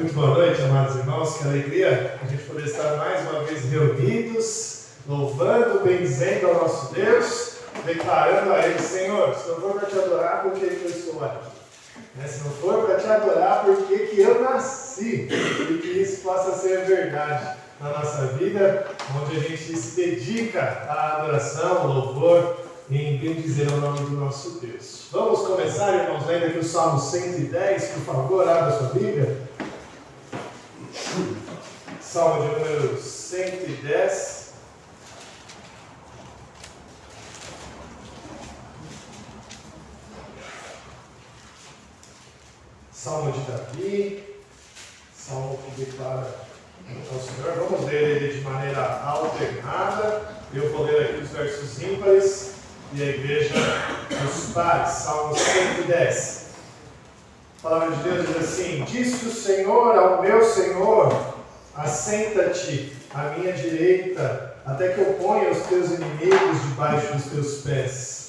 Muito boa noite, amados irmãos, que alegria a gente poder estar mais uma vez reunidos, louvando, bendizendo ao nosso Deus, declarando a Ele: Senhor, se não for para te adorar, por que eu estou aqui? Se não for para te adorar, por que eu nasci? E que isso possa ser verdade na nossa vida, onde a gente se dedica à adoração, ao louvor, em bendizer o nome do nosso Deus. Vamos começar, irmãos, lendo aqui o Salmo 110, por favor, abra sua Bíblia. Salmo de número 110. Salmo de Davi, salmo que declara ao Senhor. Vamos ler ele de maneira alternada. Eu vou ler aqui os versos ímpares e a igreja os pares. Salmo 110. A palavra de Deus diz assim: Disse o Senhor ao meu Senhor: assenta-te à minha direita, até que eu ponha os teus inimigos debaixo dos teus pés.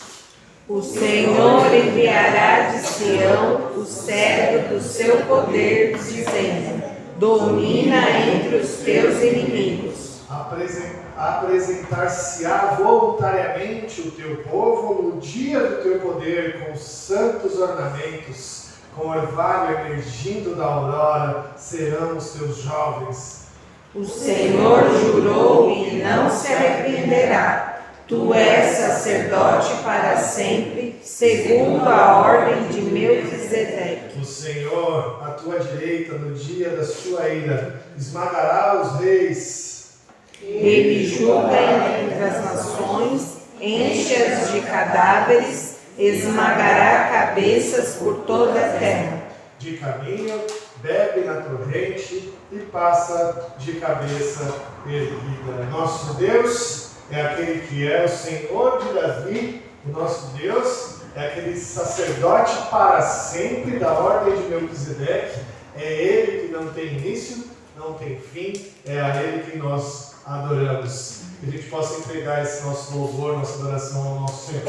O Senhor enviará de Sião o cetro do seu poder, dizendo: domina entre os teus inimigos. Apresentar-se-á voluntariamente o teu povo no dia do teu poder, com santos ornamentos. Com orvalho emergindo da aurora, serão os teus jovens. O Senhor jurou e não se arrependerá. Tu és sacerdote para sempre, segundo a ordem de Melquisedeque. O Senhor, à tua direita, no dia da sua ira, esmagará os reis. Ele julga entre as nações, enche-as de cadáveres, esmagará cabeças por toda a terra. De caminho, bebe na torrente e passa de cabeça erguida. Nosso Deus é aquele que é o Senhor de Davi. O nosso Deus é aquele sacerdote para sempre da ordem de Melquisedeque. É Ele que não tem início, não tem fim. É a Ele que nós adoramos. Que a gente possa entregar esse nosso louvor, nossa adoração ao nosso Senhor.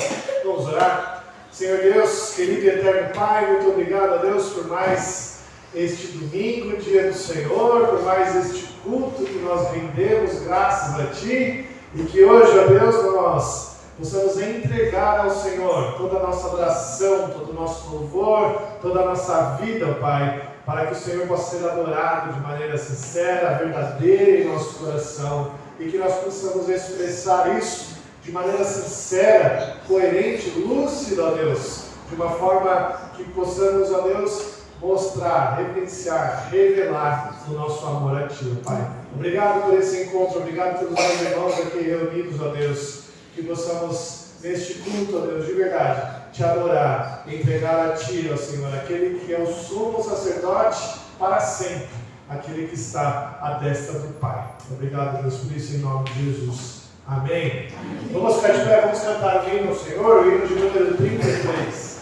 Vamos orar? Senhor Deus, querido e eterno Pai, muito obrigado a Deus por mais este domingo, dia do Senhor, por mais este culto que nós rendemos graças a Ti, e que hoje, ó Deus, nós possamos entregar ao Senhor toda a nossa adoração, todo o nosso louvor, toda a nossa vida, Pai, para que o Senhor possa ser adorado de maneira sincera, verdadeira em nosso coração, e que nós possamos expressar isso de maneira sincera, coerente, lúcida, ó Deus, de uma forma que possamos, ó Deus, mostrar, evidenciar, revelar o nosso amor a Ti, ó Pai. Obrigado por esse encontro, obrigado pelos meus irmãos aqui reunidos, ó Deus, que possamos, neste culto, ó Deus, de verdade, Te adorar, entregar a Ti, ó Senhor, aquele que é o sumo sacerdote para sempre, aquele que está à destra do Pai. Obrigado, Deus, por isso, em nome de Jesus. Amém. Vamos ficar de pé, vamos cantar o hino ao Senhor, o hino de número 33.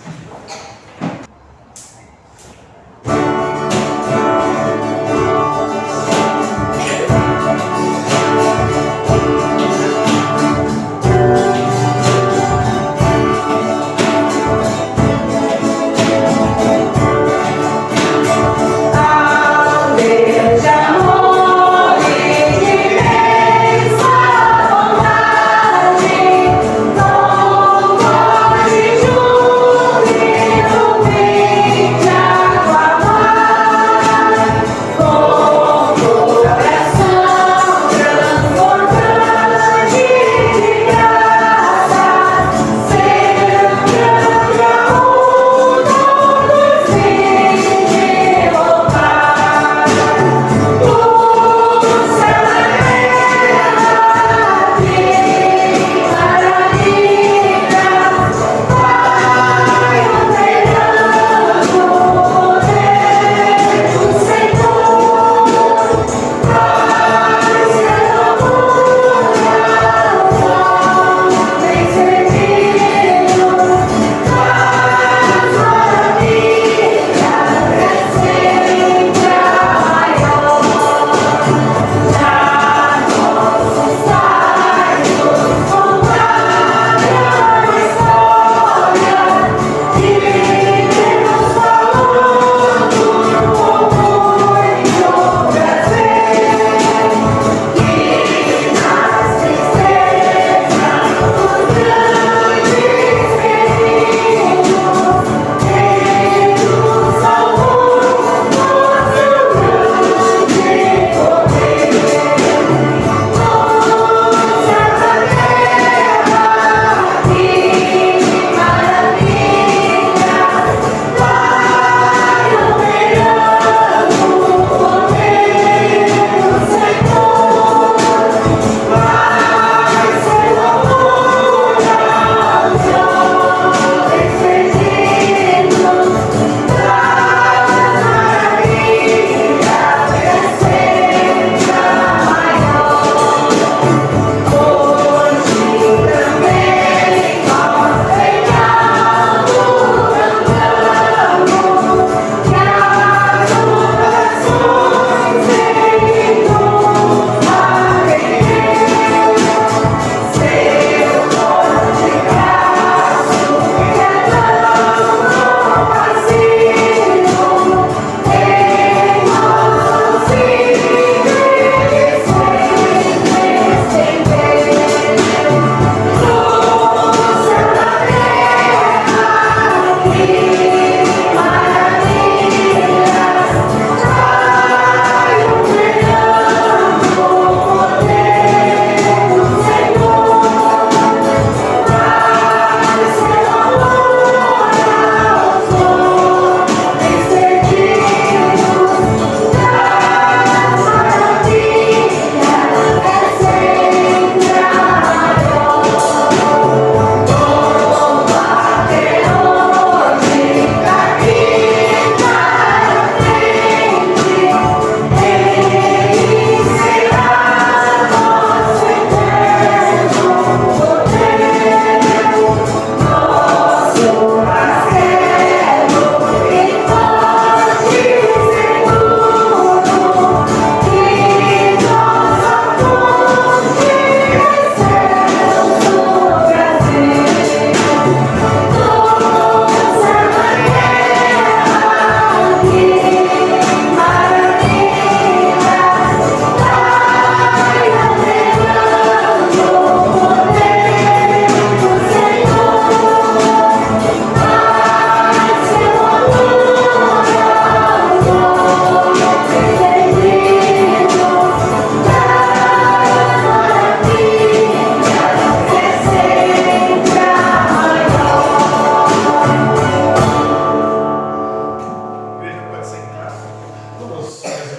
Júlio.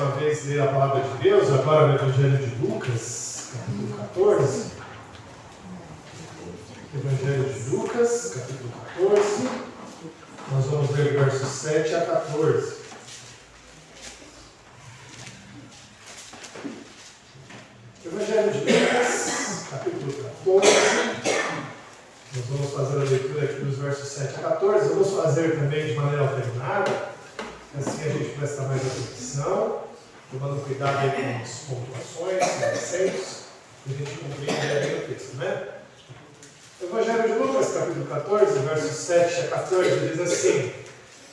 uma vez ler a palavra de Deus, agora no Evangelho de Lucas, capítulo 14. Evangelho de Lucas, capítulo 14. Nós vamos ler versos 7 a 14. Evangelho de Lucas, capítulo 14. Nós vamos fazer a leitura aqui dos versos 7 a 14. Vamos fazer também de maneira alternada, assim a gente presta mais atenção, tomando cuidado aí com as pontuações, com os acentos, e a gente compreende bem o texto, né? O Evangelho de Lucas, capítulo 14, versos 7 a 14, diz assim: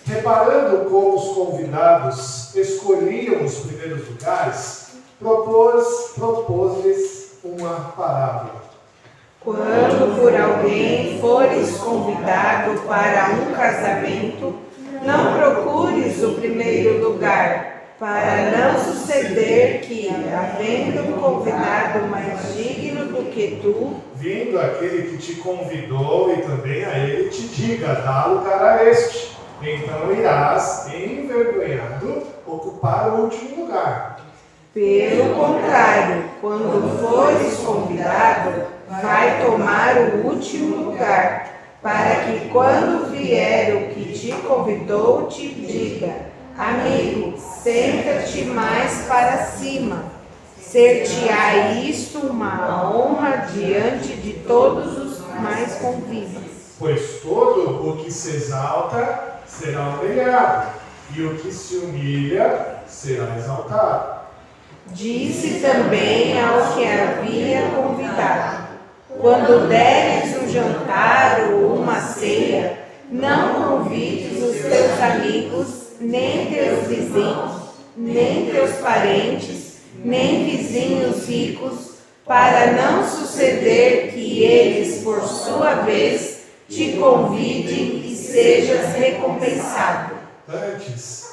reparando como os convidados escolhiam os primeiros lugares, propôs-lhes uma parábola. Quando por alguém fores convidado para um casamento, não procures o primeiro lugar, para não suceder que, havendo um convidado mais digno do que tu, vindo aquele que te convidou e também a ele te diga, dá lugar a este. Então irás, envergonhado, ocupar o último lugar. Pelo contrário, quando fores convidado, vai tomar o último lugar, para que quando vier o que te convidou te diga, amigo, senta-te mais para cima. Ser-te-á isto uma honra diante de todos os mais convivas. Pois todo o que se exalta será humilhado, e o que se humilha será exaltado. Disse também ao que havia convidado: quando deres um jantar ou uma ceia, não convides os teus amigos, nem teus vizinhos, nem teus parentes, nem vizinhos ricos, para não suceder que eles, por sua vez, te convidem e sejas recompensado. Antes,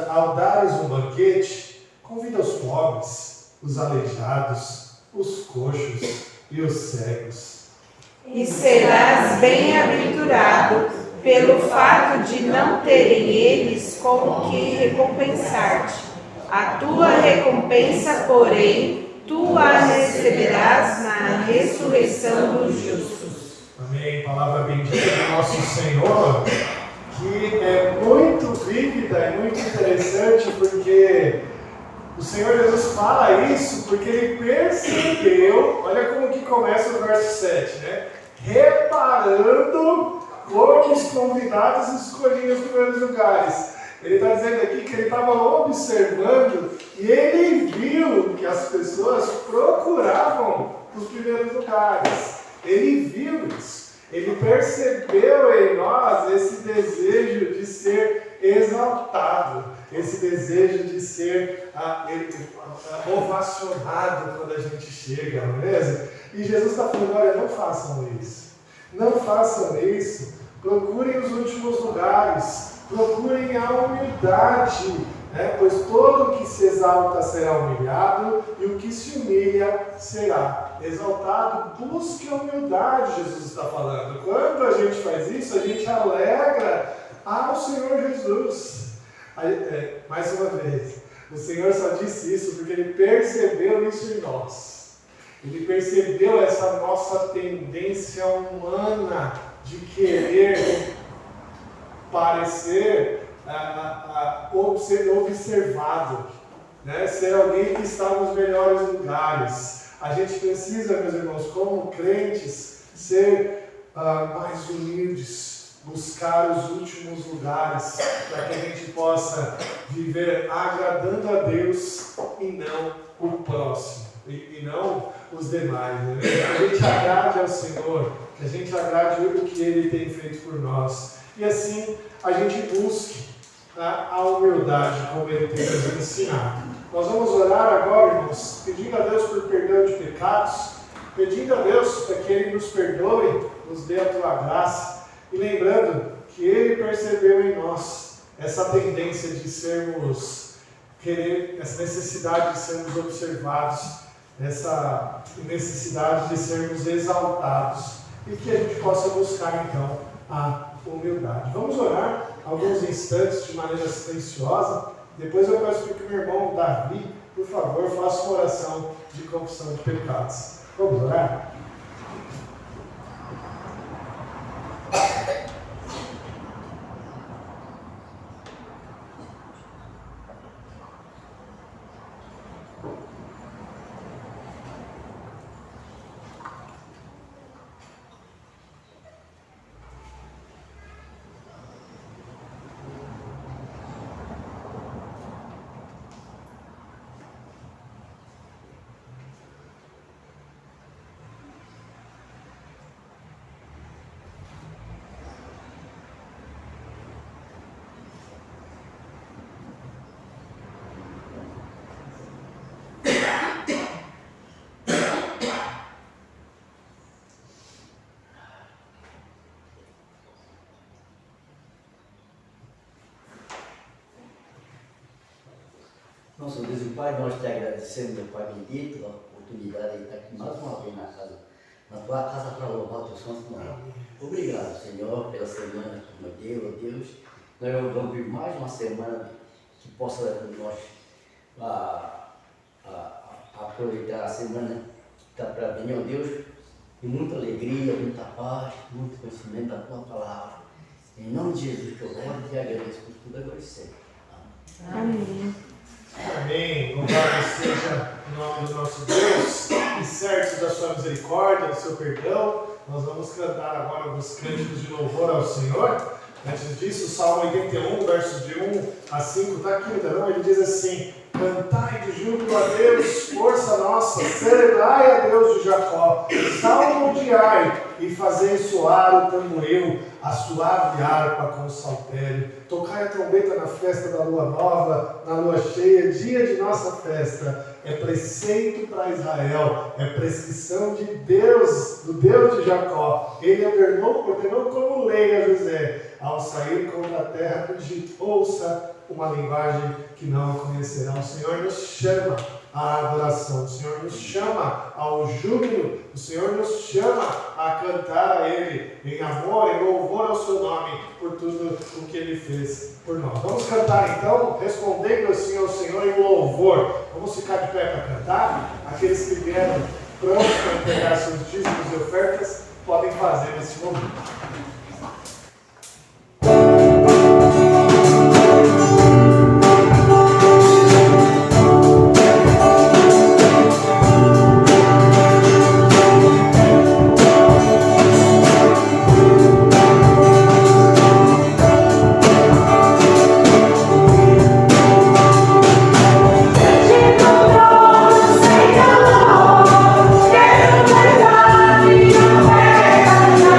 ao dares um banquete, convida os pobres, os aleijados, os coxos e os cegos. E serás bem-aventurado pelo fato de não terem eles com o que recompensar-te. A tua recompensa, porém, tu a receberás na ressurreição dos justos. Amém. Palavra bendita do nosso Senhor, que é muito vívida e muito interessante, porque o Senhor Jesus fala isso porque ele percebeu, olha como que começa o verso 7, né? Reparando como os convidados escolhiam os primeiros lugares. Ele está dizendo aqui que ele estava observando e ele viu que as pessoas procuravam os primeiros lugares. Ele viu isso. Ele percebeu em nós esse desejo de ser exaltado, esse desejo de ser ovacionado quando a gente chega, não é mesmo? E Jesus está falando, olha, não façam isso. Não façam isso. Procurem os últimos lugares. Procurem a humildade, né? Pois todo o que se exalta será humilhado e o que se humilha será exaltado. Busque a humildade, Jesus está falando. Quando a gente faz isso, a gente alegra ao Senhor Jesus. Mais uma vez, o Senhor só disse isso porque Ele percebeu isso em nós. Ele percebeu essa nossa tendência humana de querer parecer ser observado, né? Ser alguém que está nos melhores lugares. A gente precisa, meus irmãos, como crentes, ser mais humildes, buscar os últimos lugares, para que a gente possa viver agradando a Deus e não o próximo, e não os demais. Né? Que a gente agrade ao Senhor, que a gente agrade o que Ele tem feito por nós. E assim a gente busque a humildade como Ele tem nos ensinado. Nós vamos orar agora, irmãos, pedindo a Deus por perdão de pecados, pedindo a Deus para que Ele nos perdoe, nos dê a tua graça, e lembrando que Ele percebeu em nós essa tendência de sermos, essa necessidade de sermos observados, essa necessidade de sermos exaltados, e que a gente possa buscar então a humildade. Vamos orar alguns instantes de maneira silenciosa, Depois eu peço que o meu irmão Davi, por favor, faça uma oração de confissão de pecados. Vamos orar? Nosso Deus e Pai, nós te agradecemos, meu Pai bendito, a oportunidade de estar aqui mais uma vez na tua casa para louvar o teu santo nome. Obrigado, Senhor, pela semana que nos deu, ó Deus. Nós vamos vir mais uma semana que possa nós aproveitar a semana que está para vir, ó Deus, e muita alegria, muita paz, muito conhecimento da tua palavra. Em nome de Jesus, que eu oro e te agradeço por tudo agora e sempre. Amém. Amém. Louvado seja o nome do nosso Deus e certos da sua misericórdia, do seu perdão. Nós vamos cantar agora alguns cânticos de louvor ao Senhor. Antes disso, o Salmo 81, versos de 1 a 5, está aqui, não? Ele diz assim: cantai de júbilo a Deus, força nossa, celebrai a Deus de Jacó, salmodiai e fazei soar o tamboril, a suave harpa com o saltério. Tocai a trombeta na festa da lua nova, na lua cheia, dia de nossa festa. É preceito para Israel, é prescrição de Deus, do Deus de Jacó. Ele ordenou como lei a José, ao sair contra a terra do Egito. Ouça uma linguagem que não conhecerá. O Senhor nos chama à adoração, o Senhor nos chama ao júbilo, o Senhor nos chama a cantar a Ele em amor, em louvor ao seu nome, por tudo o que Ele fez por nós. Vamos cantar então, respondendo assim ao Senhor em louvor. Vamos ficar de pé para cantar. Aqueles que vieram prontos para entregar seus dízimos e ofertas, podem fazer nesse momento. Quero levar minha fé na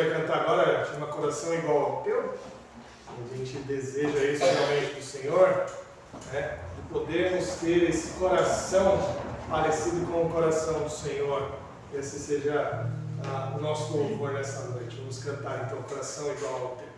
vai cantar agora chama Coração Igual ao Teu. A gente deseja isso realmente do Senhor, né? De podermos ter esse coração parecido com o coração do Senhor. Que esse seja o nosso louvor nessa noite. Vamos cantar então Coração Igual ao Teu.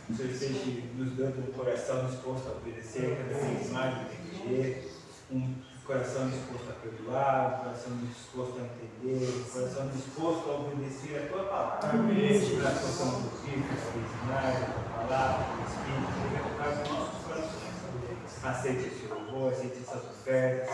o Senhor esteja nos dando um coração disposto a obedecer cada vez mais e entender, um coração disposto a perdoar, um coração disposto a entender, um coração disposto a obedecer a Tua palavra. Amém. Que nós possamos ouvir cada vez mais a Tua palavra, o Espírito, que venha tocar os nossos corações. Aceite esse louvor, aceite essas ofertas,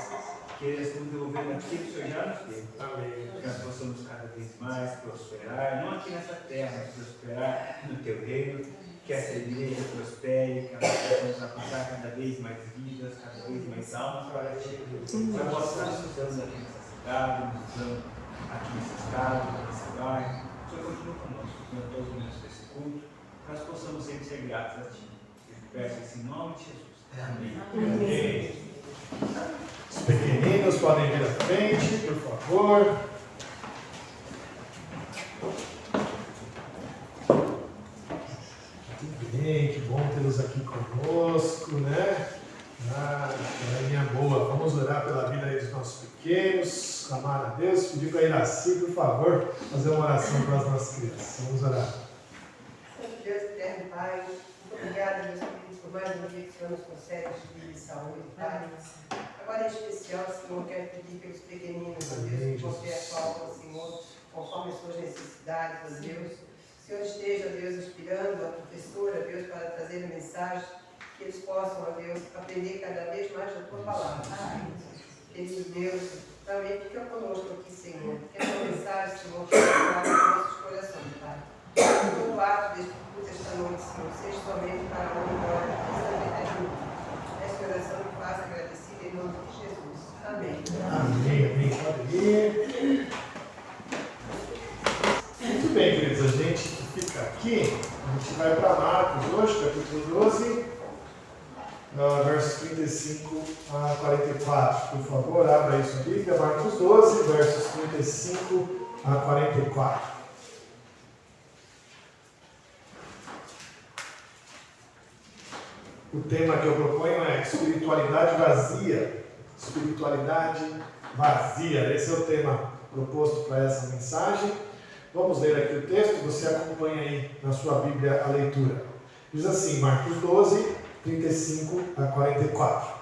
que eles nos devolvendo aquilo que o Senhor já nos deu. Amém. Que nós possamos cada vez mais prosperar, não aqui nessa terra, mas prosperar no Teu reino. Que essa igreja prospere, que nós possamos alcançar cada vez mais vidas, cada vez mais almas para Ti. Eu posso estar nos usando aqui nessa cidade, nos usando aqui nesse estado, nesse bairro. O Senhor continua conosco durante todos os momentos desse culto, que nós possamos sempre ser gratos a Ti. Eu peço isso em nome de Jesus. Amém. Amém. Os pequeninos podem vir à frente, por favor. Que bom tê-los aqui conosco, né? Rainha boa, vamos orar pela vida aí dos nossos pequenos, clamar a Deus, pedir para Iraci, por favor, fazer uma oração para as nossas crianças. Vamos orar. Santo Deus, eterno Pai, muito obrigada, meus queridos, por mais um dia que o Senhor nos concede de vida e saúde, Pai. Agora, em especial, Senhor, quero pedir pelos pequeninos, ó Deus, que qualquer falta, Senhor, conforme as suas necessidades, ó Deus. O Senhor esteja, Deus, inspirando a professora, Deus, para trazer a mensagem, que eles possam, ó Deus, aprender cada vez mais da Tua palavra. Querido Deus, também fica conosco aqui, Senhor. Que essa mensagem, Senhor, que nos nossos corações, Pai. Todo ato deste culto esta noite, Senhor, seja somente para a honra e glória da Santa Eternidade. Esta oração me faça agradecida em nome de Jesus. Amém. Amém, amém. Pode ir. Muito bem, queridos, a gente fica aqui, a gente vai para Marcos hoje, capítulo 12, versos 35 a 44. Por favor, abra aí sua Bíblia, Marcos 12, versos 35 a 44. O tema que eu proponho é espiritualidade vazia. Espiritualidade vazia. Esse é o tema proposto para essa mensagem. Vamos ler aqui o texto, você acompanha aí na sua Bíblia a leitura. Diz assim, Marcos 12, 35 a 44.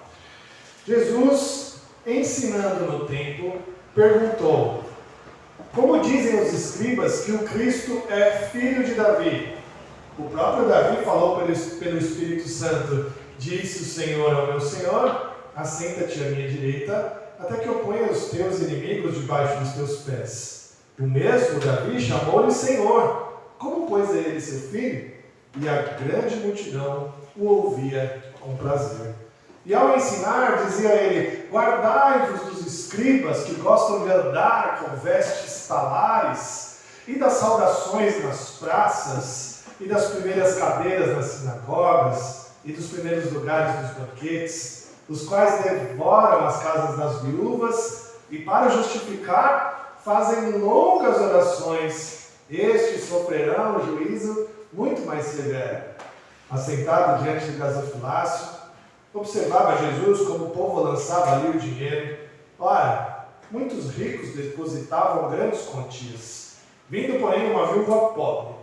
Jesus, ensinando no templo, perguntou: como dizem os escribas que o Cristo é filho de Davi? O próprio Davi falou pelo Espírito Santo: disse o Senhor ao meu Senhor, assenta-te à minha direita, até que eu ponha os teus inimigos debaixo dos teus pés. O mesmo Davi chamou-lhe Senhor. Como, pois, é ele seu filho? E a grande multidão o ouvia com prazer. E ao ensinar, dizia ele: guardai-vos dos escribas que gostam de andar com vestes talares, e das saudações nas praças, e das primeiras cadeiras nas sinagogas, e dos primeiros lugares dos banquetes, os quais devoram as casas das viúvas, e para justificar, fazem longas orações. Estes sofrerão o juízo muito mais severo. Assentado diante do gasofilácio, observava Jesus como o povo lançava ali o dinheiro. Ora, muitos ricos depositavam grandes quantias. Vindo, porém, uma viúva pobre,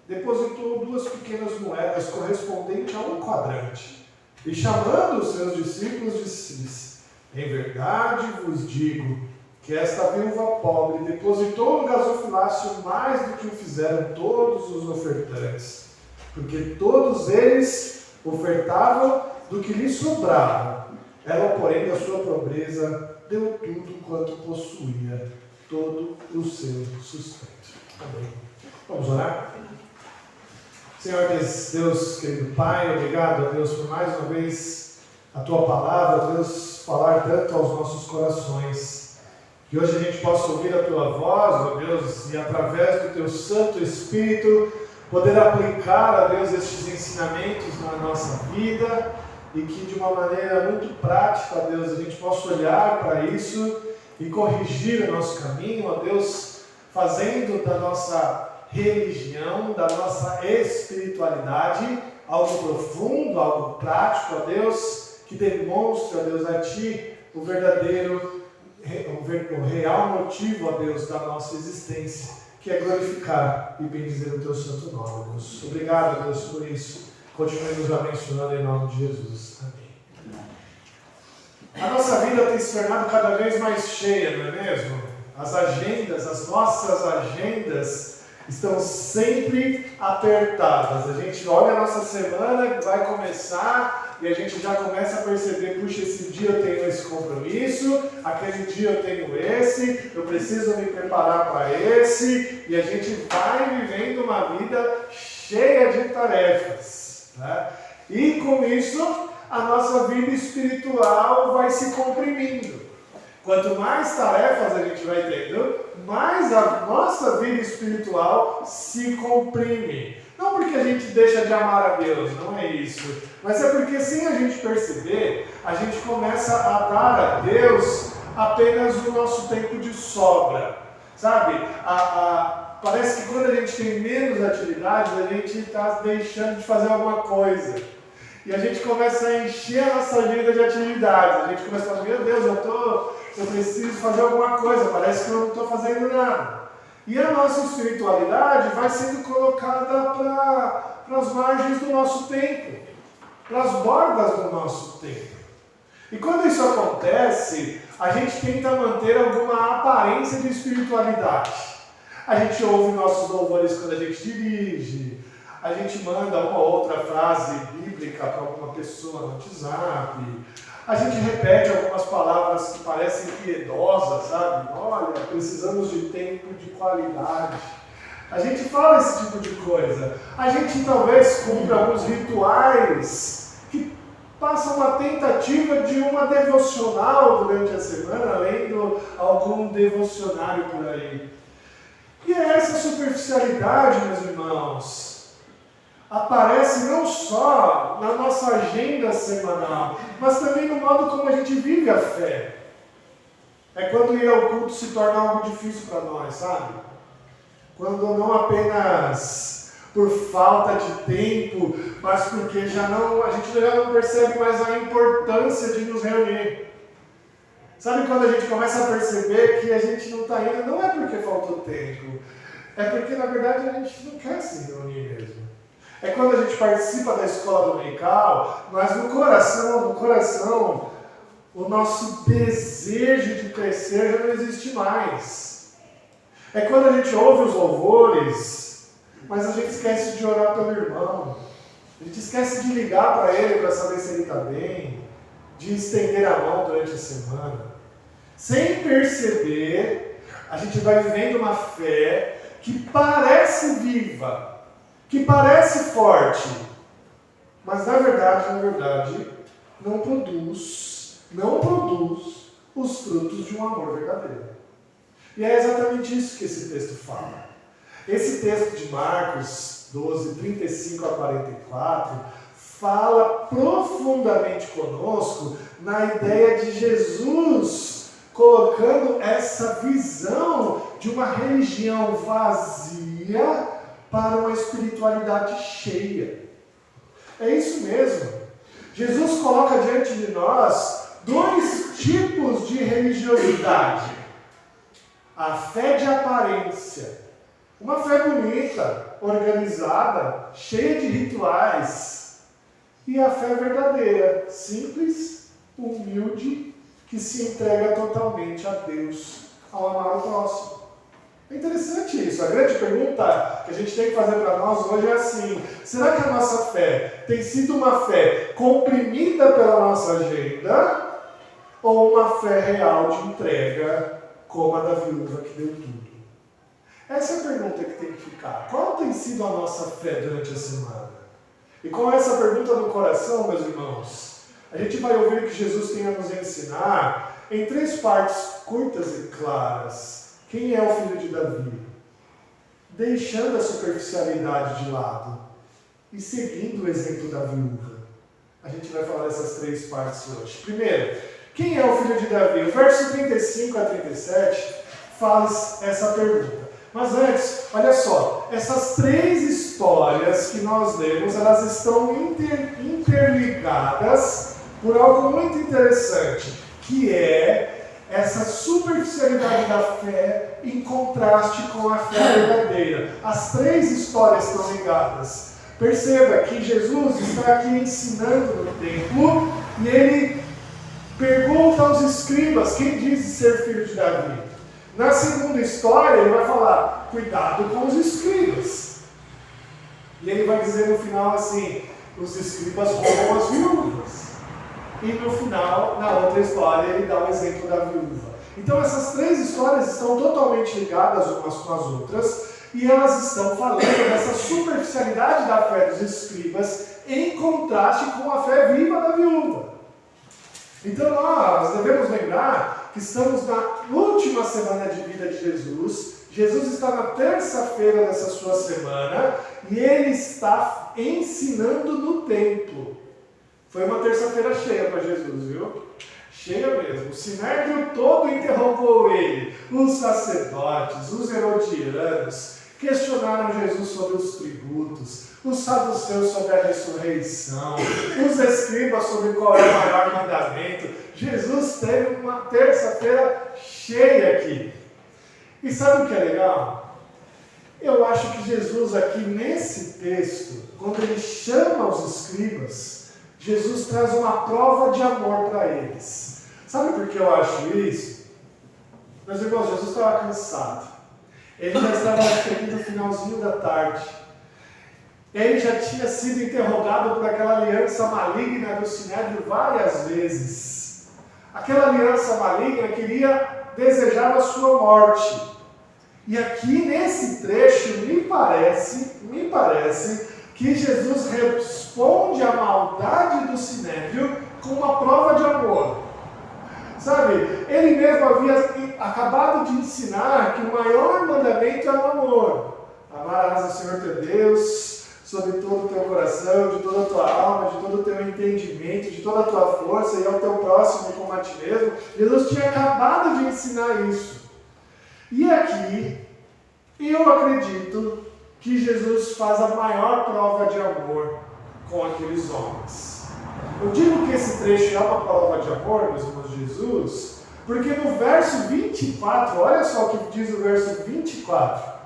depositou 2 pequenas moedas correspondentes a 1 quadrante. E chamando os seus discípulos, disse-lhes: em verdade vos digo que esta viúva pobre depositou no gasofilácio mais do que o fizeram todos os ofertantes, porque todos eles ofertavam do que lhe sobrava. Ela, porém, da sua pobreza, deu tudo quanto possuía, todo o seu sustento. Amém. Vamos orar? Senhor Deus, querido Pai, obrigado a Deus por mais uma vez a Tua palavra, Deus, falar tanto aos nossos corações. Que hoje a gente possa ouvir a Tua voz, ó Deus, e através do Teu Santo Espírito, poder aplicar, ó Deus, estes ensinamentos na nossa vida, e que de uma maneira muito prática, ó Deus, a gente possa olhar para isso e corrigir o nosso caminho, ó Deus, fazendo da nossa religião, da nossa espiritualidade, algo profundo, algo prático, ó Deus, que demonstre, ó Deus, a Ti o real motivo, ó Deus, da nossa existência, que é glorificar e bendizer o Teu santo nome, Deus. Obrigado, Deus, por isso. continue nos abençoando em nome de Jesus. Amém. A nossa vida tem se tornado cada vez mais cheia, não é mesmo? As agendas, as nossas agendas estão sempre apertadas. A gente olha a nossa semana, vai começar e a gente já começa a perceber, puxa, esse dia eu tenho esse compromisso, aquele dia eu tenho esse, eu preciso me preparar para esse, e a gente vai vivendo uma vida cheia de tarefas, né? E com isso, a nossa vida espiritual vai se comprimindo. Quanto mais tarefas a gente vai tendo, mais a nossa vida espiritual se comprime. Não porque a gente deixa de amar a Deus, não é isso. Mas é porque sem a gente perceber, a gente começa a dar a Deus apenas o nosso tempo de sobra. Sabe? Parece que quando a gente tem menos atividades, a gente está deixando de fazer alguma coisa. E a gente começa a encher a nossa agenda de atividades. A gente começa a falar, meu Deus, eu preciso fazer alguma coisa, parece que eu não estou fazendo nada. E a nossa espiritualidade vai sendo colocada para as margens do nosso tempo, para as bordas do nosso tempo. E quando isso acontece, a gente tenta manter alguma aparência de espiritualidade. A gente ouve nossos louvores quando a gente dirige, a gente manda uma ou outra frase bíblica para alguma pessoa no WhatsApp, a gente repete algumas palavras que parecem piedosas, sabe? Olha, precisamos de tempo de qualidade. A gente fala esse tipo de coisa. A gente talvez cumpra alguns rituais que passam uma tentativa de uma devocional durante a semana, lendo algum devocionário por aí. E essa superficialidade, meus irmãos, aparece não só na nossa agenda semanal, mas também no modo como a gente vive a fé. É quando ir ao culto se torna algo difícil para nós, sabe? Quando não apenas por falta de tempo, mas porque a gente já não percebe mais a importância de nos reunir. Sabe quando a gente começa a perceber que a gente não está indo, não é porque faltou tempo, é porque na verdade a gente não quer se reunir mesmo. É quando a gente participa da escola dominical, mas no coração, o nosso desejo de crescer já não existe mais. É quando a gente ouve os louvores, mas a gente esquece de orar pelo irmão. A gente esquece de ligar para ele para saber se ele está bem, de estender a mão durante a semana. Sem perceber, a gente vai vivendo uma fé que parece viva, que parece forte, mas na verdade, não produz os frutos de um amor verdadeiro. E é exatamente isso que esse texto fala. Esse texto de Marcos 12, 35 a 44, fala profundamente conosco na ideia de Jesus colocando essa visão de uma religião vazia para uma espiritualidade cheia. É isso mesmo. Jesus coloca diante de nós dois tipos de religiosidade. A fé de aparência. Uma fé bonita, organizada, cheia de rituais. E a fé verdadeira, simples, humilde, que se entrega totalmente a Deus ao amar o próximo. É interessante isso. A grande pergunta que a gente tem que fazer para nós hoje é assim: será que a nossa fé tem sido uma fé comprimida pela nossa agenda ou uma fé real de entrega como a da viúva que deu tudo? Essa é a pergunta que tem que ficar. Qual tem sido a nossa fé durante a semana? E com essa pergunta no coração, meus irmãos, a gente vai ouvir o que Jesus tem a nos ensinar em 3 partes curtas e claras. Quem é o filho de Davi? Deixando a superficialidade de lado e seguindo o exemplo da viúva. A gente vai falar dessas 3 partes hoje. Primeiro, quem é o filho de Davi? O verso 35 a 37 faz essa pergunta. Mas antes, olha só, essas 3 histórias que nós lemos, elas estão interligadas por algo muito interessante, que é essa superficialidade da fé em contraste com a fé verdadeira. As 3 histórias estão ligadas. Perceba que Jesus está aqui ensinando no templo e ele pergunta aos escribas quem diz ser filho de Davi. Na segunda história ele vai falar, cuidado com os escribas. E ele vai dizer no final assim, os escribas roubam as viúvas. E no final, na outra história, ele dá o exemplo da viúva. Então essas três histórias estão totalmente ligadas umas com as outras e elas estão falando dessa superficialidade da fé dos escribas em contraste com a fé viva da viúva. Então nós devemos lembrar que estamos na última semana de vida de Jesus. Jesus está na terça-feira dessa sua semana e ele está ensinando no templo. Foi uma terça-feira cheia para Jesus, viu? Cheia mesmo. O sinédrio todo interrogou ele. Os sacerdotes, os herodianos, questionaram Jesus sobre os tributos, os saduceus sobre a ressurreição, os escribas sobre qual é o maior mandamento. Jesus teve uma terça-feira cheia aqui. E sabe o que é legal? Eu acho que Jesus aqui nesse texto, quando ele chama os escribas, Jesus traz uma prova de amor para eles. Sabe por que eu acho isso? Meus irmãos, Jesus estava cansado. Ele já estava no finalzinho da tarde. Ele já tinha sido interrogado por aquela aliança maligna do Sinédrio várias vezes. Aquela aliança maligna desejava a sua morte. E aqui nesse trecho me parece que Jesus responde à maldade do Sinédrio com uma prova de amor. Sabe, ele mesmo havia acabado de ensinar que o maior mandamento é o amor. Amarás o Senhor teu Deus sobre todo o teu coração, de toda a tua alma, de todo o teu entendimento, de toda a tua força e ao teu próximo como a ti mesmo. Jesus tinha acabado de ensinar isso. E aqui, eu acredito que Jesus faz a maior prova de amor com aqueles homens. Eu digo que esse trecho é uma prova de amor, meus irmãos, de Jesus, porque no verso 24, olha só o que diz o verso 24.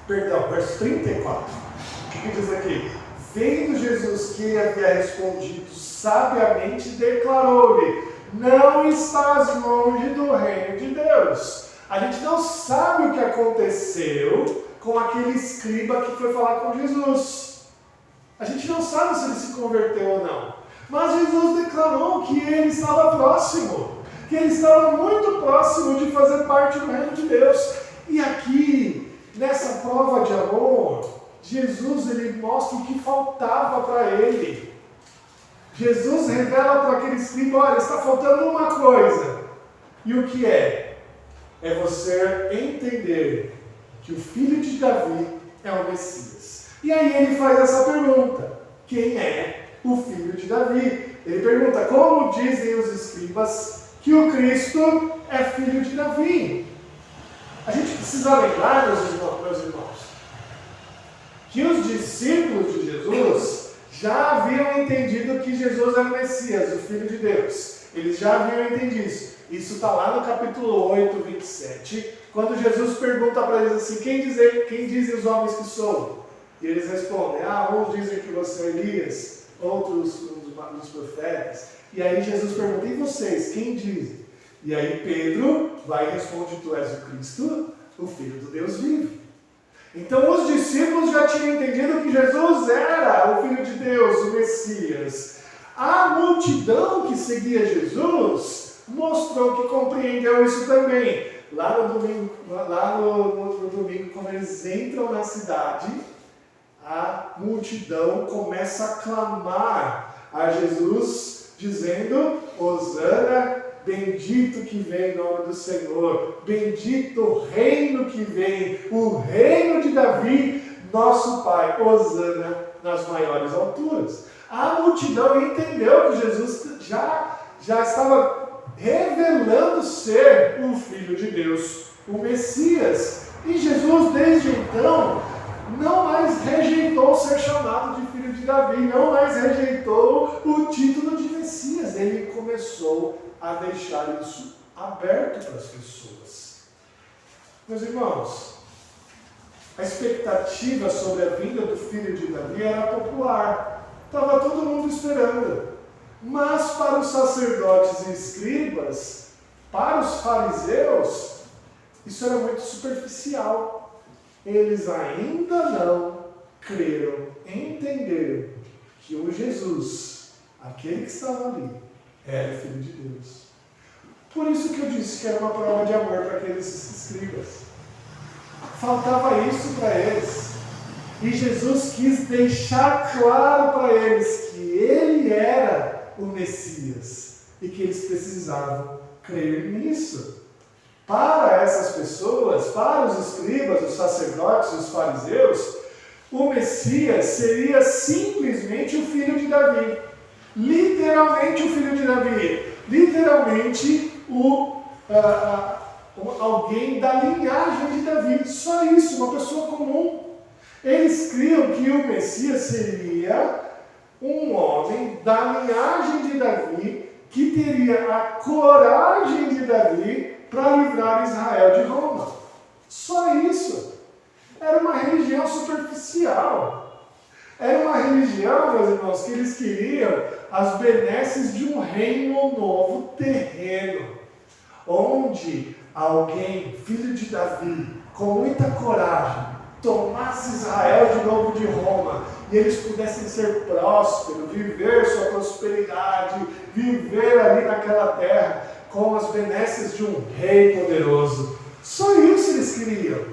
Perdão, verso 34. O que diz aqui? Vendo Jesus que ele havia respondido sabiamente, declarou-lhe: não estás longe do reino de Deus. A gente não sabe o que aconteceu com aquele escriba que foi falar com Jesus. A gente não sabe se ele se converteu ou não. Mas Jesus declarou que ele estava próximo, que ele estava muito próximo de fazer parte do reino de Deus. E aqui, nessa prova de amor, Jesus ele mostra o que faltava para ele. Jesus revela para aquele escriba: olha, está faltando uma coisa. E o que é? É você entender que o filho de Davi é o Messias. E aí ele faz essa pergunta: quem é o filho de Davi? Ele pergunta: como dizem os escribas que o Cristo é filho de Davi? A gente precisa lembrar, meus irmãos, que os discípulos de Jesus já haviam entendido que Jesus é o Messias, o Filho de Deus. Eles já haviam entendido isso. Isso está lá no capítulo 8, 27, quando Jesus pergunta para eles assim: quem dizem os homens que sou? E eles respondem: uns dizem que você é Elias, outros dos profetas. E aí Jesus pergunta: e vocês, quem dizem? E aí Pedro vai e responde: tu és o Cristo, o Filho do Deus vivo. Então os discípulos já tinham entendido que Jesus era o Filho de Deus, o Messias. A multidão que seguia Jesus mostrou que compreendeu isso também. Lá no domingo, quando eles entram na cidade, a multidão começa a clamar a Jesus, dizendo: Hosana, bendito que vem em nome do Senhor, bendito o reino que vem, o reino de Davi, nosso Pai, Hosana nas maiores alturas. A multidão entendeu que Jesus já estava revelando ser o Filho de Deus, o Messias. E Jesus, desde então, não mais rejeitou ser chamado de Filho de Davi, não mais rejeitou o título de Messias. Ele começou a deixar isso aberto para as pessoas. Meus irmãos, A expectativa sobre a vinda do filho de Davi era popular. Estava todo mundo esperando. Mas para os sacerdotes e escribas, para os fariseus, isso era muito superficial. Eles ainda não creram, entenderam que o Jesus, aquele que estava ali, era o Filho de Deus. Por isso que eu disse que era uma prova de amor para aqueles escribas. Faltava isso para eles. E Jesus quis deixar claro para eles que ele era o Messias e que eles precisavam crer nisso. Para essas pessoas, para os escribas, os sacerdotes, os fariseus, o Messias seria simplesmente o filho de Davi. Literalmente o filho de Davi. Literalmente alguém da linhagem de Davi. Só isso, uma pessoa comum. Eles criam que o Messias seria um homem da linhagem de Davi que teria a coragem de Davi para livrar Israel de Roma. Só isso. Era uma religião superficial. Era uma religião, meus irmãos, que eles queriam as benesses de um reino novo terreno, onde alguém, filho de Davi, com muita coragem, tomasse Israel de novo de Roma e eles pudessem ser prósperos, viver sua prosperidade, viver ali naquela terra com as benesses de um rei poderoso. Só isso eles queriam.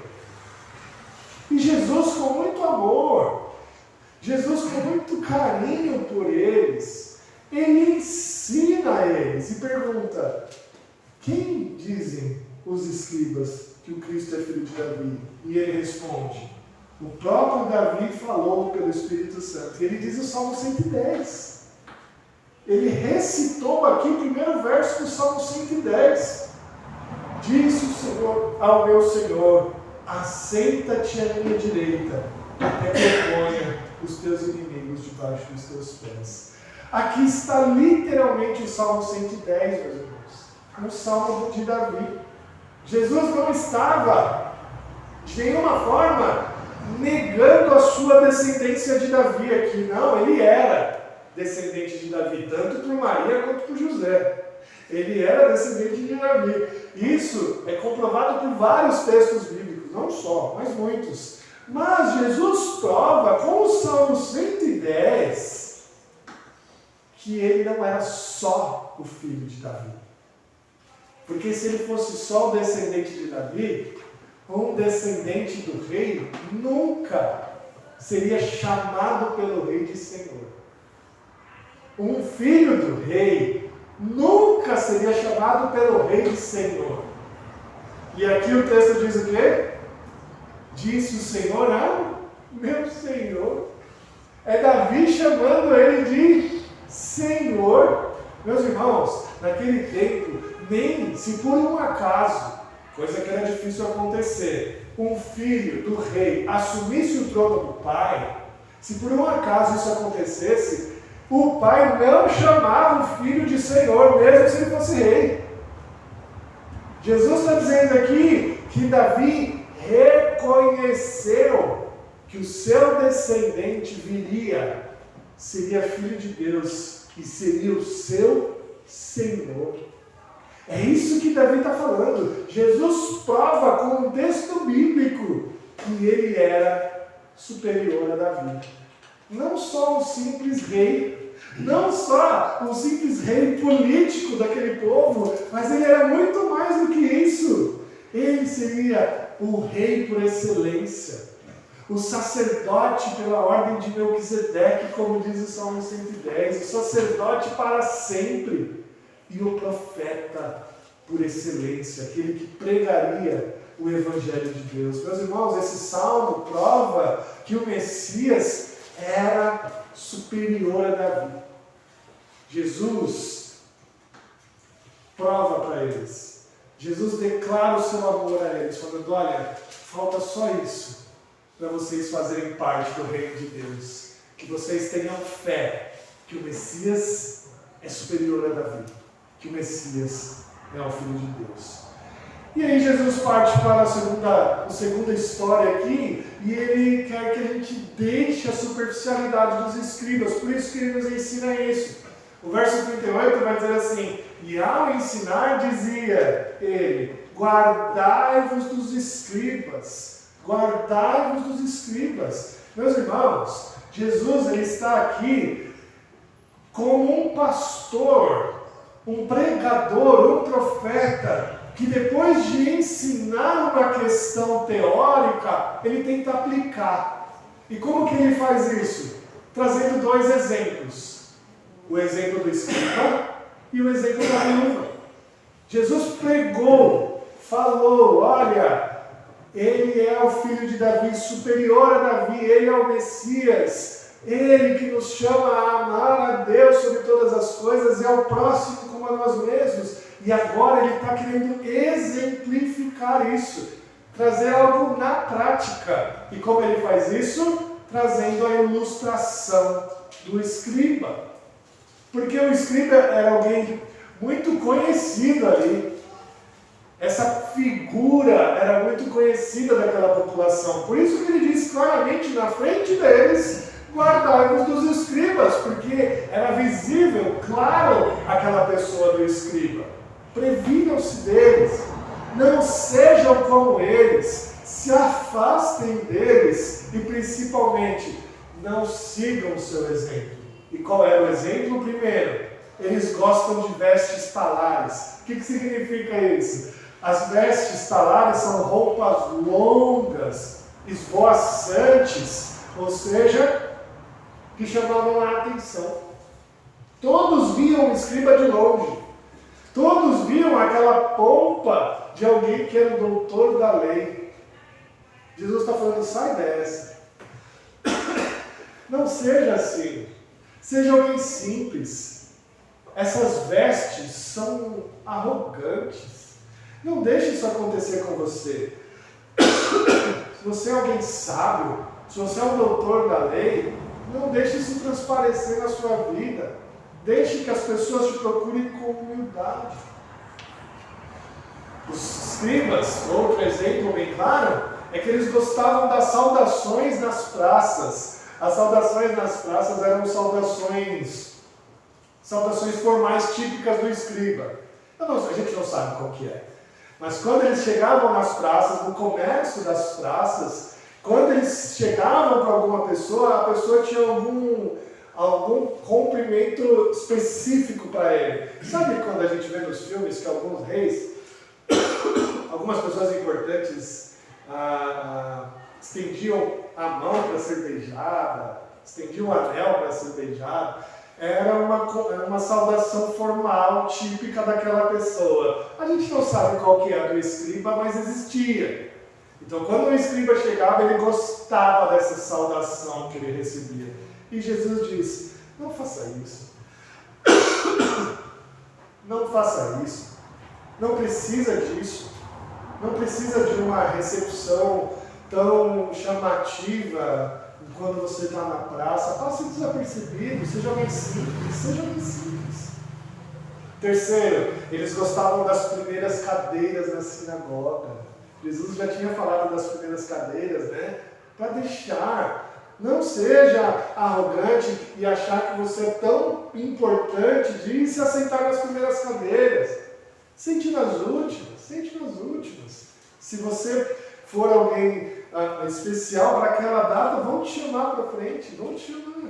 E Jesus, com muito amor, Jesus, com muito carinho por eles, ele ensina a eles e pergunta: quem dizem os escribas que o Cristo é filho de Davi? E ele responde: o próprio Davi falou pelo Espírito Santo. E ele diz o Salmo 110. Ele recitou aqui o primeiro verso do Salmo 110. Disse o Senhor ao meu Senhor: assenta-te à minha direita, até que eu ponha os teus inimigos debaixo dos teus pés. Aqui está literalmente o Salmo 110, meus irmãos. Um salmo de Davi. Jesus não estava, de nenhuma forma, negando a sua descendência de Davi aqui. Não, ele era descendente de Davi, tanto por Maria quanto por José. Ele era descendente de Davi. Isso é comprovado por vários textos bíblicos, não só, mas muitos. Mas Jesus prova com o Salmo 110 que ele não era só o filho de Davi. Porque se ele fosse só o descendente de Davi, um descendente do rei nunca seria chamado pelo rei de Senhor. Um filho do rei nunca seria chamado pelo rei de Senhor. E aqui o texto diz o quê? Disse o Senhor meu Senhor. É Davi chamando ele de Senhor. Meus irmãos, naquele tempo, nem se por um acaso, coisa que era difícil acontecer, um filho do rei assumisse o trono do pai, se por um acaso isso acontecesse, o pai não chamava o filho de Senhor, mesmo se ele fosse rei. Jesus está dizendo aqui que Davi reconheceu que o seu descendente seria filho de Deus e seria o seu Senhor. É isso que Davi está falando. Jesus prova com um texto bíblico que ele era superior a Davi. Não só um simples rei, não só um simples rei político daquele povo, mas ele era muito mais do que isso. Ele seria o rei por excelência, o sacerdote pela ordem de Melquisedeque, como diz o Salmo 110, o sacerdote para sempre. E o profeta por excelência, aquele que pregaria o Evangelho de Deus. Meus irmãos, esse salmo prova que o Messias era superior a Davi. Jesus prova para eles. Jesus declara o seu amor a eles, falando: olha, falta só isso para vocês fazerem parte do reino de Deus. Que vocês tenham fé que o Messias é superior a Davi. Que o Messias é o Filho de Deus. E aí Jesus parte para a segunda história aqui, e ele quer que a gente deixe a superficialidade dos escribas, por isso que ele nos ensina isso. O verso 38 vai dizer assim: e ao ensinar dizia ele, guardai-vos dos escribas, guardai-vos dos escribas. Meus irmãos, Jesus ele está aqui como um pastor, um pregador, um profeta, que depois de ensinar uma questão teórica, ele tenta aplicar. E como que ele faz isso? Trazendo dois exemplos. O exemplo do escriba e o exemplo da viúva. Jesus pregou, falou, olha, ele é o filho de Davi, superior a Davi, ele é o Messias, ele que nos chama a amar a Deus sobre todas as coisas e ao próximo como a nós mesmos. E agora ele está querendo exemplificar isso, trazer algo na prática. E como ele faz isso? Trazendo a ilustração do escriba. Porque o escriba era alguém muito conhecido ali. Essa figura era muito conhecida daquela população. Por isso que ele diz claramente na frente deles, guardai-vos dos escribas, porque era visível, claro, aquela pessoa do escriba. Previnam-se deles, não sejam como eles, se afastem deles e principalmente não sigam o seu exemplo. E qual era o exemplo? Primeiro, eles gostam de vestes talares. O que significa isso? As vestes talares são roupas longas, esvoaçantes, ou seja, que chamavam a atenção. Todos viam o escriba de longe. Todos viam aquela pompa de alguém que era o doutor da lei. Jesus está falando, sai dessa. Não seja assim. Seja alguém simples. Essas vestes são arrogantes. Não deixe isso acontecer com você. Se você é alguém sábio, se você é um doutor da lei, não deixe isso transparecer na sua vida. Deixe que as pessoas te procurem com humildade. Os escribas, outro exemplo bem claro, é que eles gostavam das saudações nas praças. As saudações nas praças eram saudações formais típicas do escriba. A gente não sabe qual que é. Mas quando eles chegavam nas praças, no comércio das praças, quando eles chegavam para alguma pessoa, a pessoa tinha algum cumprimento específico para ele. Sabe quando a gente vê nos filmes que alguns reis, algumas pessoas importantes estendiam a mão para ser beijada, estendiam o anel para ser beijado? Era uma saudação formal típica daquela pessoa. A gente não sabe qual que é a do escriba, mas existia. Então quando o escriba chegava, ele gostava dessa saudação que ele recebia. E Jesus diz, não faça isso. Não faça isso. Não precisa disso. Não precisa de uma recepção tão chamativa quando você está na praça. Passe desapercebido, seja mais simples, seja mais simples. Terceiro, eles gostavam das primeiras cadeiras na sinagoga. Jesus já tinha falado das primeiras cadeiras, né? Para deixar. Não seja arrogante e achar que você é tão importante de se assentar nas primeiras cadeiras. Sente nas últimas, sente nas últimas. Se você for alguém especial para aquela data, vão te chamar para frente, vão te chamar.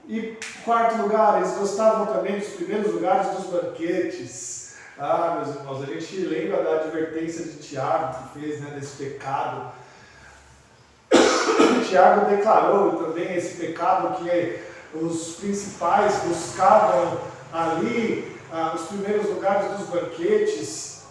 E quarto lugar, eles gostavam também dos primeiros lugares dos banquetes. Meus irmãos, a gente lembra da advertência de Tiago que fez, né, desse pecado. Tiago declarou também esse pecado que os principais buscavam ali os primeiros lugares dos banquetes,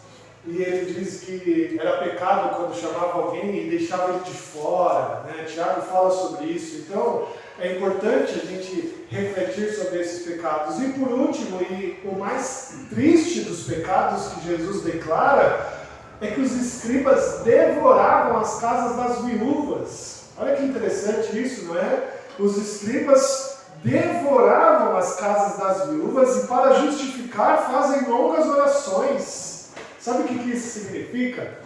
e ele diz que era pecado quando chamava alguém e deixava ele de fora, né? Tiago fala sobre isso. Então é importante a gente refletir sobre esses pecados. E por último, e o mais triste dos pecados que Jesus declara, é que os escribas devoravam as casas das viúvas. Olha que interessante isso, não é? Os escribas devoravam as casas das viúvas e, para justificar, fazem longas orações. Sabe o que isso significa?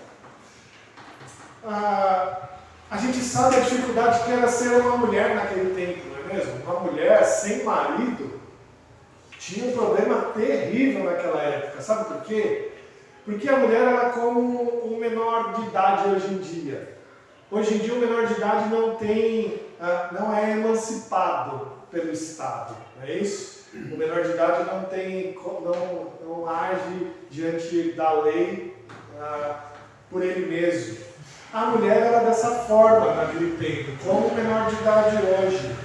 A gente sabe a dificuldade que era ser uma mulher naquele tempo, não é mesmo? Uma mulher sem marido tinha um problema terrível naquela época. Sabe por quê? Porque a mulher era como um menor de idade hoje em dia. Hoje em dia o menor de idade não é emancipado pelo Estado, não é isso? O menor de idade não age diante da lei por ele mesmo. A mulher era dessa forma naquele tempo, como o menor de idade hoje.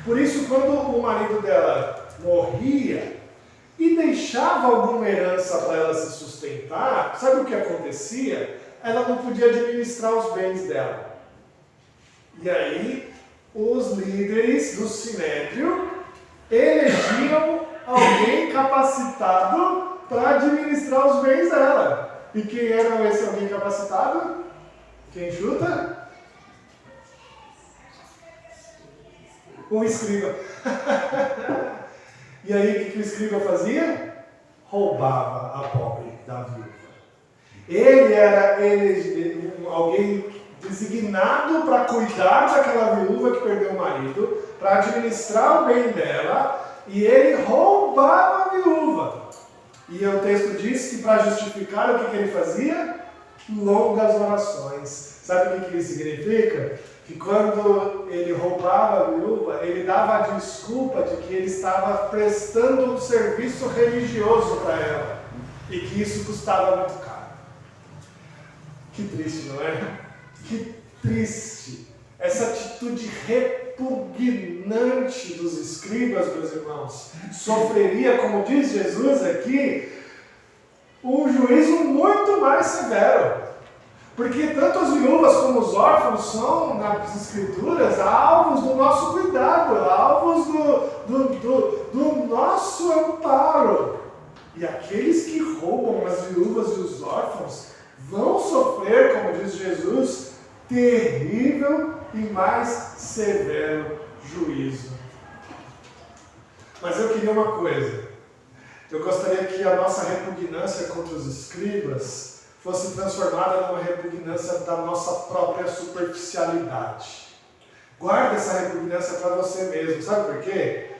Por isso, quando o marido dela morria e deixava alguma herança para ela se sustentar, sabe o que acontecia? Ela não podia administrar os bens dela. E aí, os líderes do Sinédrio elegiam alguém capacitado para administrar os bens dela. E quem era esse alguém capacitado? Quem chuta? Um escriba. E aí o que o escriba fazia? Roubava a pobre da viúva. Ele era alguém designado para cuidar daquela viúva que perdeu o marido, para administrar o bem dela, e ele roubava a viúva. E o texto diz que para justificar o que ele fazia? Longas orações. Sabe o que isso significa? Que quando ele roubava a viúva, ele dava a desculpa de que ele estava prestando um serviço religioso para ela e que isso custava muito caro. Que triste, não é? Que triste. Essa atitude repugnante dos escribas, meus irmãos, sofreria, como diz Jesus aqui, um juízo muito mais severo. Porque tanto as viúvas como os órfãos são, nas Escrituras, alvos do nosso cuidado, alvos do nosso amparo. E aqueles que roubam as viúvas e os órfãos vão sofrer, como diz Jesus, terrível e mais severo juízo. Mas eu queria uma coisa. Eu gostaria que a nossa repugnância contra os escribas fosse transformada numa repugnância da nossa própria superficialidade. Guarda essa repugnância para você mesmo. Sabe por quê?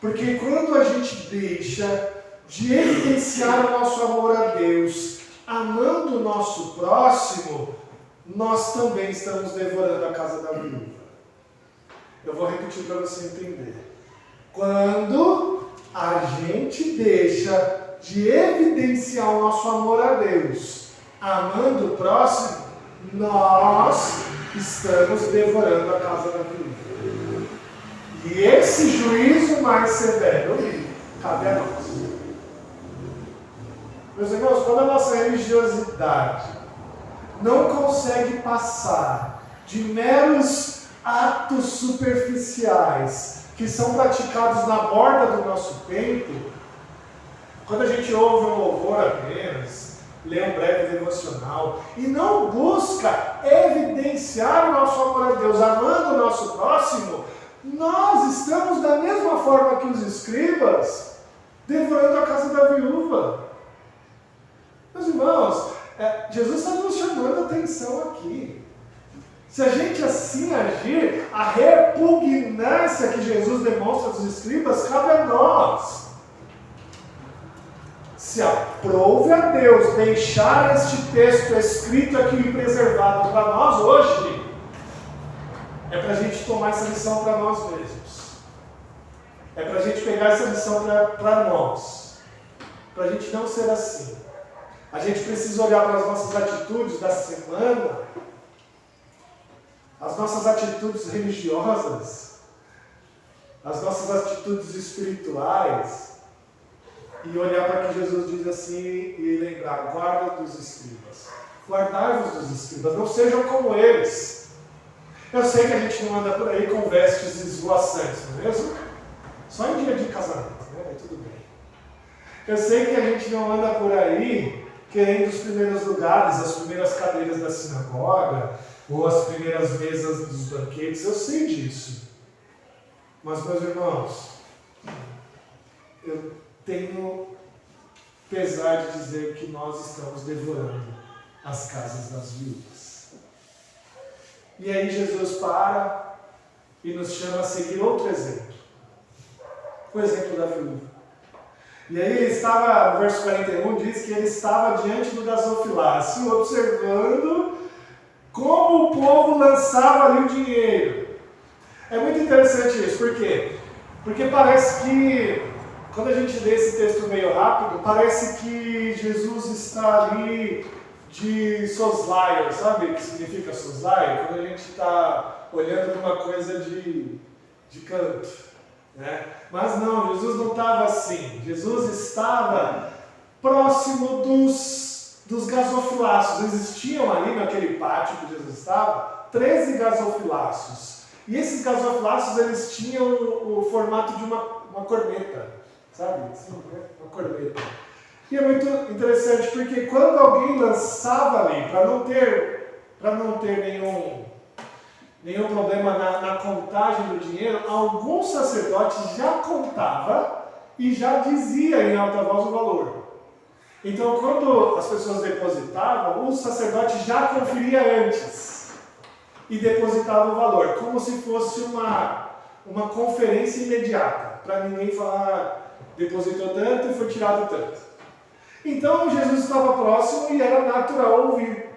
Porque quando a gente deixa de evidenciar o nosso amor a Deus, amando o nosso próximo, nós também estamos devorando a casa da viúva. Eu vou repetir para você entender. Quando a gente deixa de evidenciar o nosso amor a Deus, amando o próximo, nós estamos devorando a casa da viúva. E esse juízo mais severo cabe a nós. Meus irmãos, quando a nossa religiosidade não consegue passar de meros atos superficiais que são praticados na borda do nosso templo, quando a gente ouve um louvor apenas, lê um breve devocional e não busca evidenciar o nosso amor a Deus, amando o nosso próximo, nós estamos da mesma forma que os escribas, devorando a casa da viúva. Meus irmãos, Jesus está nos chamando a atenção aqui. Se a gente assim agir, a repugnância que Jesus demonstra dos escribas cabe a nós. Se aprove a Deus deixar este texto escrito aqui e preservado para nós hoje, é para a gente tomar essa lição para nós mesmos. É para a gente pegar essa lição para nós. Para a gente não ser assim. A gente precisa olhar para as nossas atitudes da semana, as nossas atitudes religiosas, as nossas atitudes espirituais, e olhar para que Jesus diz assim e lembrar: guarda dos escribas, guardai-vos dos escribas, não sejam como eles. Eu sei que a gente não anda por aí com vestes esvoaçantes, não é mesmo? Só em dia de casamento, né? Tudo bem. Eu sei que a gente não anda por aí querendo os primeiros lugares, as primeiras cadeiras da sinagoga, ou as primeiras mesas dos banquetes, eu sei disso. Mas, meus irmãos, eu tenho apesar de dizer que nós estamos devorando as casas das viúvas. E aí Jesus para e nos chama a seguir outro exemplo. O exemplo da viúva. E aí ele estava, no verso 41 diz que ele estava diante do gasofilácio, observando como o povo lançava ali o dinheiro. É muito interessante isso, por quê? Porque parece que, quando a gente lê esse texto meio rápido, parece que Jesus está ali de soslaio, sabe o que significa soslaio? Quando a gente está olhando para uma coisa de canto, né? Mas não, Jesus não estava assim. Jesus estava próximo dos gasofilácios. Existiam ali naquele pátio que Jesus estava 13 gasofilácios. E esses gasofilácios, eles tinham o formato de uma corneta, sabe? Assim, né? Uma corneta. E é muito interessante porque quando alguém lançava ali, para não ter nenhum problema na contagem do dinheiro, algum sacerdote já contava e já dizia em alta voz o valor. Então, quando as pessoas depositavam, o sacerdote já conferia antes e depositava o valor, como se fosse uma conferência imediata, para ninguém falar depositou tanto e foi tirado tanto. Então Jesus estava próximo e era natural ouvir.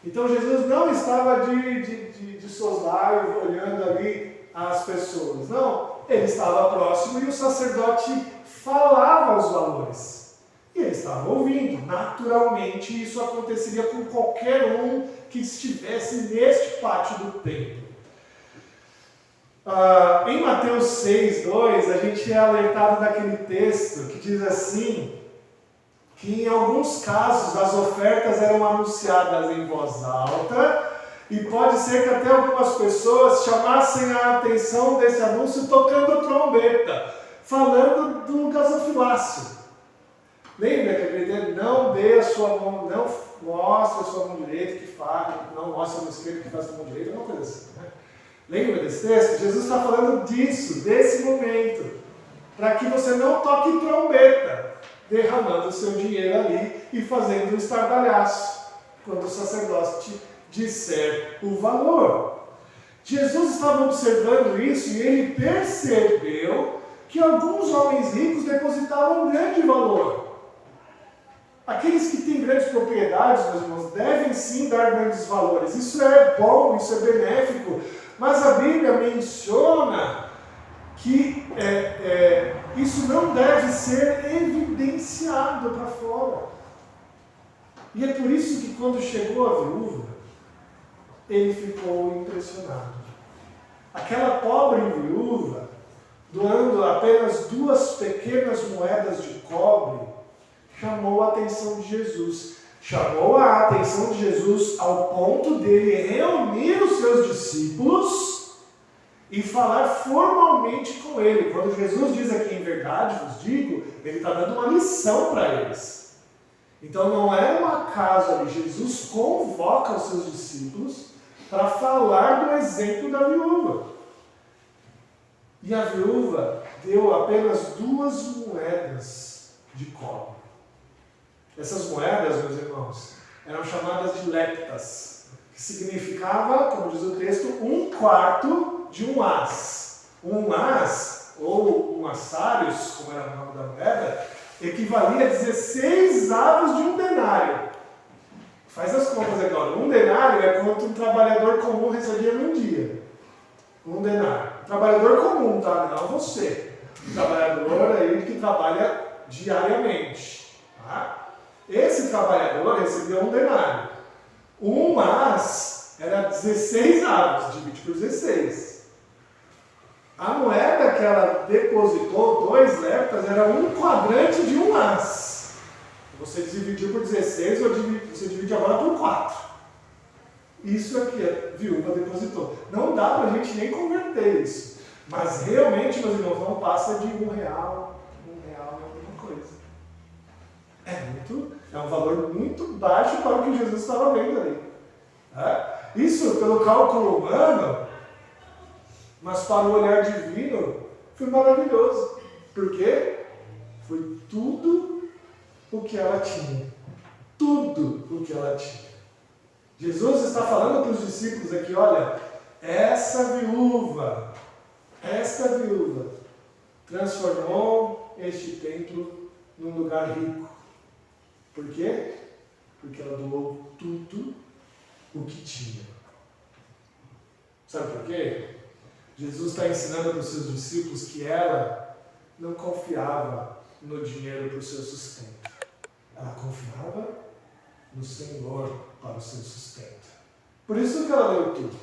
Então Jesus não estava de soslaio olhando ali as pessoas. Não, ele estava próximo e o sacerdote falava os valores. E ele estava ouvindo. Naturalmente isso aconteceria com qualquer um que estivesse neste pátio do templo. Em Mateus 6:2, a gente é alertado daquele texto que diz assim, que em alguns casos as ofertas eram anunciadas em voz alta e pode ser que até algumas pessoas chamassem a atenção desse anúncio tocando trombeta, falando do gasofilácio. Lembra que ele diz, não dê a sua mão, não mostre a sua mão direita que faz, não mostre a mão esquerda que faz a mão direita, uma coisa assim, né? Lembra desse texto? Jesus está falando disso, desse momento, para que você não toque trombeta, derramando o seu dinheiro ali e fazendo um estardalhaço, quando o sacerdote disser o valor. Jesus estava observando isso e ele percebeu que alguns homens ricos depositavam um grande valor. Aqueles que têm grandes propriedades, meus irmãos, devem sim dar grandes valores. Isso é bom, isso é benéfico, mas a Bíblia menciona que isso não deve ser evidenciado para fora. E é por isso que quando chegou a viúva, ele ficou impressionado. Aquela pobre viúva, doando apenas 2 pequenas moedas de cobre, chamou a atenção de Jesus. Chamou a atenção de Jesus ao ponto dele reunir os seus discípulos e falar formalmente com ele. Quando Jesus diz aqui em verdade, vos digo, ele está dando uma lição para eles. Então não é um acaso ali, Jesus convoca os seus discípulos para falar do exemplo da viúva. E a viúva deu apenas 2 moedas de cobre. Essas moedas, meus irmãos, eram chamadas de leptas, que significava, como diz o texto, 1/4 de um as. Um as, ou um assários, como era o nome da moeda, equivalia a 16 avos de um denário. Faz as contas agora. Um denário é quanto um trabalhador comum recebia num dia. Um denário. Um trabalhador comum, tá? Não você. Um trabalhador aí que trabalha diariamente. Tá? Esse trabalhador recebia um denário. Um mas era 16 avos, divide por 16. A moeda que ela depositou, 2 leptas, era 1/4 de um as. Você dividiu por 16, você divide agora por 4. Isso aqui a viúva depositou. Não dá para a gente nem converter isso. Mas realmente, meus irmãos, não passa de R$1. R$1 é alguma coisa. É um valor muito baixo para o que Jesus estava vendo ali. Isso, pelo cálculo humano, mas para o olhar divino, foi maravilhoso. Por quê? Foi tudo o que ela tinha. Tudo o que ela tinha. Jesus está falando para os discípulos aqui, olha, esta viúva transformou este templo num lugar rico. Por quê? Porque ela doou tudo o que tinha. Sabe por quê? Jesus está ensinando para os seus discípulos que ela não confiava no dinheiro para o seu sustento. Ela confiava no Senhor para o seu sustento. Por isso que ela deu tudo.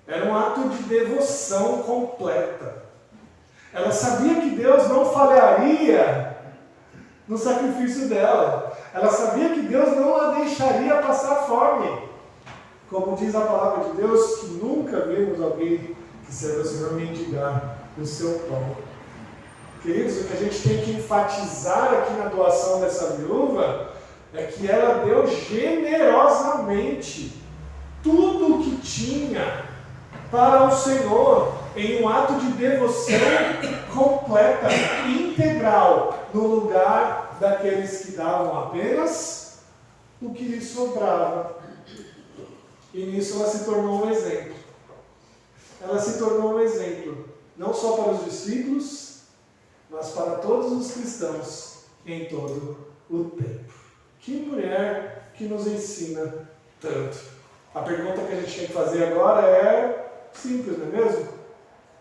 Era um ato de devoção completa. Ela sabia que Deus não falharia no sacrifício dela. Ela sabia que Deus não a deixaria passar fome. Como diz a palavra de Deus, que nunca vimos alguém que serve ao Senhor mendigar o seu pão. Queridos, o que a gente tem que enfatizar aqui na doação dessa viúva é que ela deu generosamente tudo o que tinha para o Senhor, em um ato de devoção completa, integral, no lugar daqueles que davam apenas o que lhes sobrava. E nisso ela se tornou um exemplo. Ela se tornou um exemplo, não só para os discípulos, mas para todos os cristãos em todo o tempo. Que mulher que nos ensina tanto. A pergunta que a gente tem que fazer agora é simples, não é mesmo?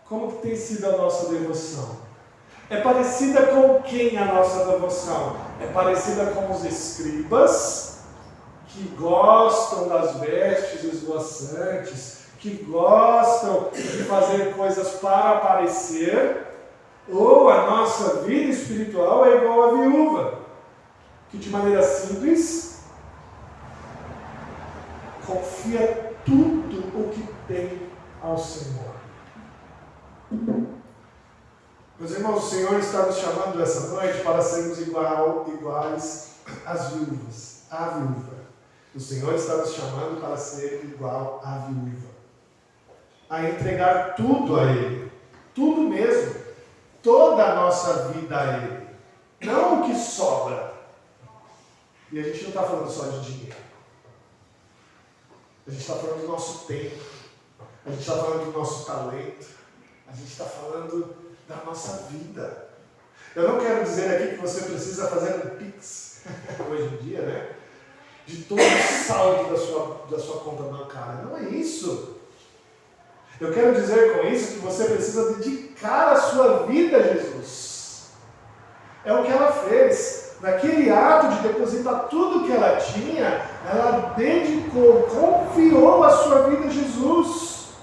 Como que tem sido a nossa devoção? É parecida com quem a nossa devoção? É parecida com os escribas, que gostam das vestes esvoaçantes, que gostam de fazer coisas para aparecer, ou a nossa vida espiritual é igual à viúva, que de maneira simples confia tudo o que tem ao Senhor. Meus irmãos, o Senhor está nos chamando essa noite para sermos iguais às viúvas, à viúva. O Senhor está nos chamando para ser igual à viúva, a entregar tudo a Ele, tudo mesmo, toda a nossa vida a Ele, não o que sobra. E a gente não está falando só de dinheiro, a gente está falando do nosso tempo, a gente está falando do nosso talento, a gente está falando da nossa vida. Eu não quero dizer aqui que você precisa fazer um Pix, hoje em dia, né? De todo o saldo da sua conta bancária. Não é isso. Eu quero dizer com isso que você precisa dedicar a sua vida a Jesus. É o que ela fez. Naquele ato de depositar tudo que ela tinha, ela dedicou, confiou a sua vida a Jesus.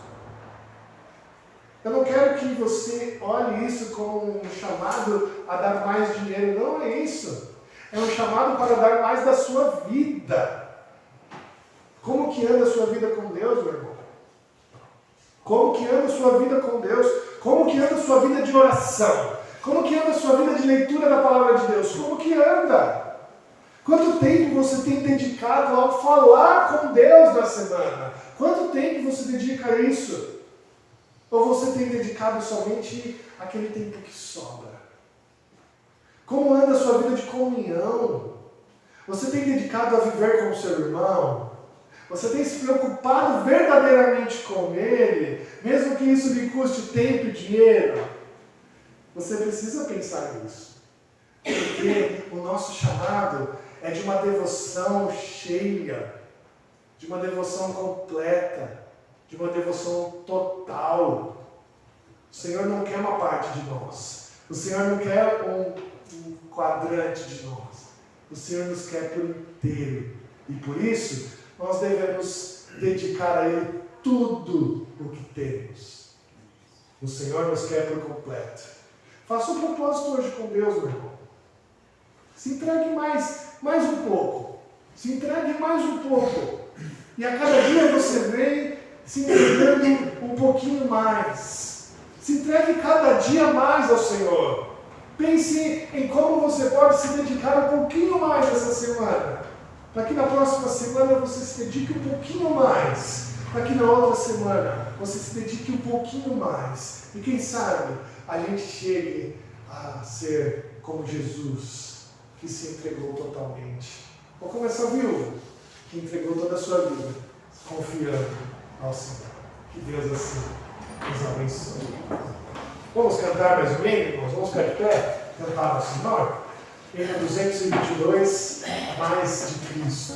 Eu não quero que você olhe isso como um chamado a dar mais dinheiro. Não é isso. É um chamado para dar mais da sua vida. Como que anda a sua vida com Deus, meu irmão? Como que anda a sua vida com Deus? Como que anda a sua vida de oração? Como que anda a sua vida de leitura da palavra de Deus? Como que anda? Quanto tempo você tem dedicado ao falar com Deus na semana? Quanto tempo você dedica a isso? Ou você tem dedicado somente aquele tempo que sobra? Como anda a sua vida de comunhão? Você tem dedicado a viver com o seu irmão? Você tem se preocupado verdadeiramente com ele, mesmo que isso lhe custe tempo e dinheiro? Você precisa pensar nisso. Porque o nosso chamado é de uma devoção cheia, de uma devoção completa, de uma devoção total. O Senhor não quer uma parte de nós. O Senhor não quer um quadrante de nós. O Senhor nos quer por inteiro. E por isso, nós devemos dedicar a Ele tudo o que temos. O Senhor nos quer por completo. Faça um propósito hoje com Deus, meu irmão. Se entregue mais um pouco. Se entregue mais um pouco. E a cada dia você vem se entregando um pouquinho mais. Se entregue cada dia mais ao Senhor. Pense em como você pode se dedicar um pouquinho mais essa semana. Para que na próxima semana você se dedique um pouquinho mais. Para que na outra semana você se dedique um pouquinho mais. E quem sabe a gente chegue a ser como Jesus. que se entregou totalmente. Ou como essa viúva, que entregou toda a sua vida, confiando ao Senhor. Que Deus assim nos abençoe. Vamos cantar mais um hino, irmãos? Vamos ficar de pé? Cantar ao Senhor? Hino 222, Mais de Cristo.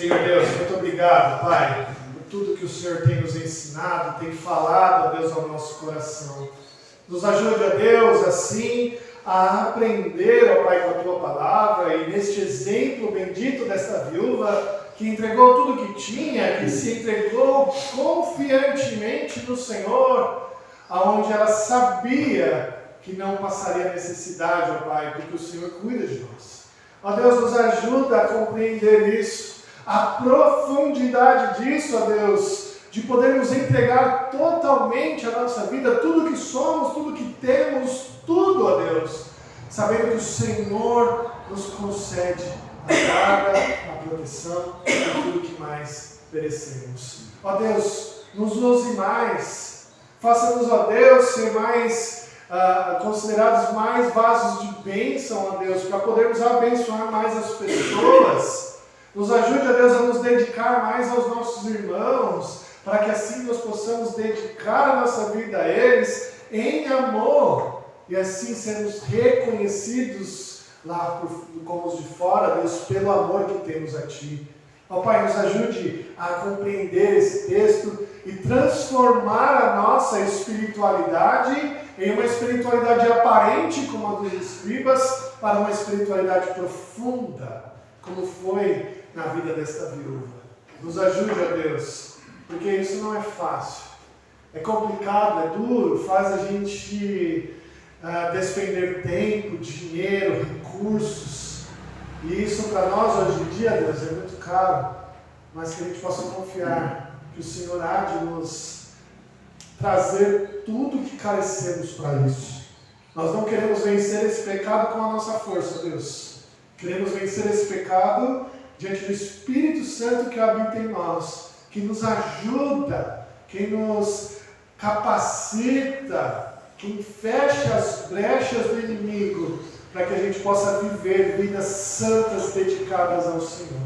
Senhor Deus, muito obrigado, Pai, por tudo que o Senhor tem nos ensinado, tem falado, ó Deus, ao nosso coração. Nos ajude, ó Deus, assim, a aprender, ó Pai, com a Tua palavra, e neste exemplo bendito desta viúva, que entregou tudo que tinha, que se entregou confiantemente no Senhor, aonde ela sabia que não passaria necessidade, ó Pai, porque o Senhor cuida de nós. Ó Deus, nos ajuda a compreender isso, a profundidade disso, ó Deus, de podermos entregar totalmente a nossa vida, tudo que somos, tudo que temos, tudo, ó Deus, sabendo que o Senhor nos concede a guarda, a proteção e tudo que mais merecemos. Ó Deus, nos use mais, faça-nos, ó Deus, ser mais considerados mais vasos de bênção, ó Deus, para podermos abençoar mais as pessoas. Nos ajude, ó Deus, a nos dedicar mais aos nossos irmãos, para que assim nós possamos dedicar a nossa vida a eles em amor e assim sermos reconhecidos lá como os de fora, Deus, pelo amor que temos a Ti. Ó Pai, nos ajude a compreender esse texto e transformar a nossa espiritualidade em uma espiritualidade aparente, como a dos escribas, para uma espiritualidade profunda, como foi na vida desta viúva. Nos ajude, ó Deus, porque isso não é fácil. É complicado, é duro, faz a gente despender tempo, dinheiro, recursos. E isso para nós hoje em dia, Deus, é muito caro. Mas que a gente possa confiar que o Senhor há de nos trazer tudo que carecemos para isso. Nós não queremos vencer esse pecado com a nossa força, Deus. Queremos vencer esse pecado diante do Espírito Santo que habita em nós, que nos ajuda, que nos capacita, que fecha as brechas do inimigo, para que a gente possa viver vidas santas dedicadas ao Senhor.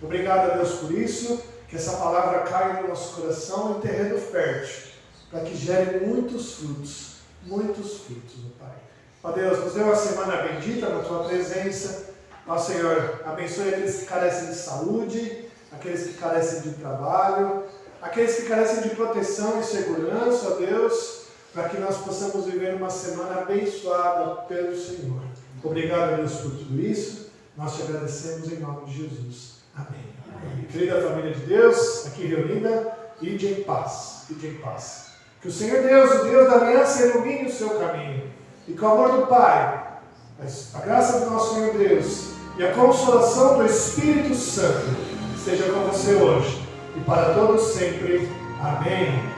Obrigado a Deus por isso, que essa palavra caia no nosso coração em terreno fértil, para que gere muitos frutos, meu Pai. Ó Deus, nos dê uma semana bendita na Tua presença. Ó Senhor, abençoe aqueles que carecem de saúde, aqueles que carecem de trabalho, aqueles que carecem de proteção e segurança, ó Deus, para que nós possamos viver uma semana abençoada pelo Senhor. Obrigado, Deus, por tudo isso. Nós te agradecemos em nome de Jesus. Amém. Amém. Querida família de Deus, aqui reunida, ide em paz. Ide em paz. Que o Senhor Deus, o Deus da aliança, ilumine o seu caminho. E com o amor do Pai, a graça do nosso Senhor Deus e a consolação do Espírito Santo esteja com você hoje e para todos sempre. Amém.